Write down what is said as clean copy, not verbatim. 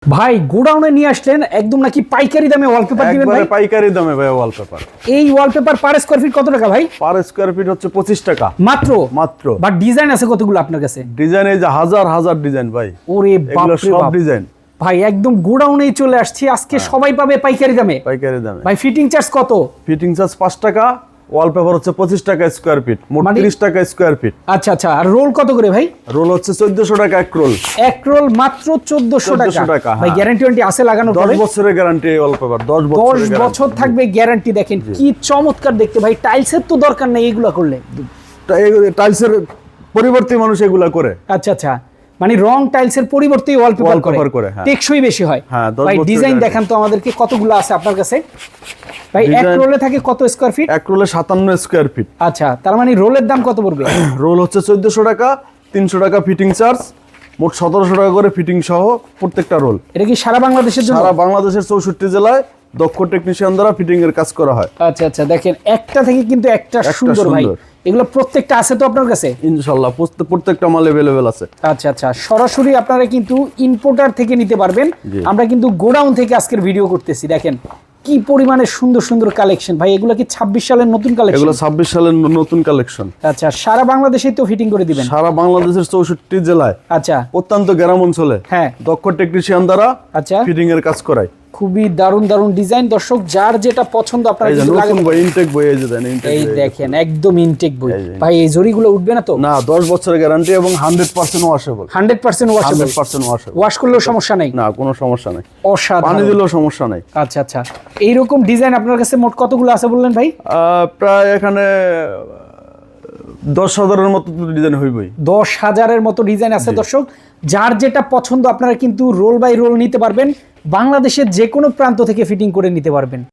ভাই গোডাউনে নিয়ে আসলেন একদম নাকি পাইকারি দামে ওয়ালপেপার দিবেন ভাই? একবারে পাইকারি দামে ভাই ওয়ালপেপার। এই ওয়ালপেপার পার স্কয়ার ফিট কত টাকা ভাই? পার স্কয়ার ফিট হচ্ছে 25 টাকা মাত্র। মাত্র। বাট ডিজাইন আছে কতগুলো আপনার কাছে? ডিজাইন এই যে হাজার হাজার ডিজাইন ভাই। ওরে বাপ এগুলো রে সব বাপ ডিজাইন ভাই, একদম গোডাউনেই চলে আসছি আজকে, সবাই পাবে পাইকারি দামে। পাইকারি দামে ভাই ফিটিং চার্জ কত? ফিটিং চার্জ 5 টাকা, ওয়ালপেপার হচ্ছে 25 টাকা স্কয়ার ফিট, মোট মানে- 30 টাকা স্কয়ার ফিট। আচ্ছা আচ্ছা, আর রোল কত করে ভাই? রোল হচ্ছে 1400 টাকা এক রোল। এক রোল মাত্র 1400 1400 টাকা। টাকা, ভাই হ্যাঁ। গ্যারান্টি ওয়ারেন্টি আছে লাগানোর 10 পরে? বছরের গ্যারান্টি এই ওয়ালপেপার, 10 10 বছরের বছর থাকবে গ্যারান্টি। দেখেন কি চমৎকার দেখতে ভাই, টাইলসের তো দরকার নেই এগুলা করলে। টাইলসের পরিবর্তে মানুষ এগুলা করে। আচ্ছা আচ্ছা, মানে রং টাইলসের পরিবর্তে ওয়ালপেপার Wallpaper করে, হ্যাঁ। টেকসই বেশি হয়। হ্যাঁ, 10 ভাই বছরের ডিজাইন guarantee। দেখান তো আমাদেরকে, কতগুলো আছে আপনার কাছে? ভাই এক Design- রোলে থাকে কত স্কয়ার ফিট? এক রোলে 57 স্কয়ার ফিট। আচ্ছা, তার মানে রোলের দাম কত পড়বে? রোল হচ্ছে 1400 টাকা, 300 টাকা ফিটিং চার্জ, মোট 1700 টাকা করে ফিটিং সহ প্রত্যেকটা রোল। এটা কি সারা বাংলাদেশের জন্য? সারা বাংলাদেশের 64 জেলায় দক্ষ টেকনিশিয়ান দ্বারা ফিটিং এর কাজ করা হয়। আচ্ছা আচ্ছা, দেখেন একটা থেকে কিন্তু একটা সুন্দর ভাই। সুন্দর। এগুলো প্রত্যেকটা আছে তো আপনার কাছে? ইনশাআল্লাহ প্রত্যেকটা মাল अवेलेबल আছে। আচ্ছা আচ্ছা, সরাসরি আপনারা কিন্তু ইম্পোর্টার থেকে নিতে পারবেন। জি। আমরা কিন্তু গোডাউন থেকে আজকের ভিডিও করতেছি। দেখেন কি পরিমাণে সুন্দর সুন্দর কালেকশন ভাই। এগুলো কি 26 সালের নতুন কালেকশন? এগুলো 26 সালের নতুন কালেকশন। আচ্ছা, সারা বাংলাদেশেই তো ফিটিং করে দিবেন? সারা বাংলাদেশের 64 জেলায়, আচ্ছা প্রত্যন্ত গ্রাম অঞ্চলে হ্যাঁ। দক্ষ টেকনিশিয়ান দ্বারা আচ্ছা, ফিটিং এর কাজ করায়। খুবই দারুণ দারুণ ডিজাইন। দর্শক যার যেটা পছন্দ আপনারা এই যে কিন্তু নতুন লাগাতে বই ইনটেক বই, এই যে দেন ইনটেক এই বই। দেখেন একদম ইনটেক বই। এই যে। ভাই এই জরিগুলো উঠবে না তো? না, 10 বছরের গ্যারান্টি এবং 100% ওয়াশেবল। 100% ওয়াশেবল? 100% ওয়াশেবল। ওয়াশ করলেও সমস্যা নেই? না, কোনো সমস্যা নাই। পানি অসাধারণ। দিলেও সমস্যা নাই। আচ্ছা আচ্ছা, এইরকম ডিজাইন আপনার কাছে মোট কতগুলো আছে বললেন ভাই? প্রায় এখানে 10,000-এর মতো ডিজাইন হইবই। 10,000-এর মতো ডিজাইন আছে। দর্শক যার যেটা পছন্দ আপনারা কিন্তু রোল বাই রোল নিতে পারবেন, বাংলাদেশের যে কোনো প্রান্ত থেকে ফিটিং করে নিতে পারবেন।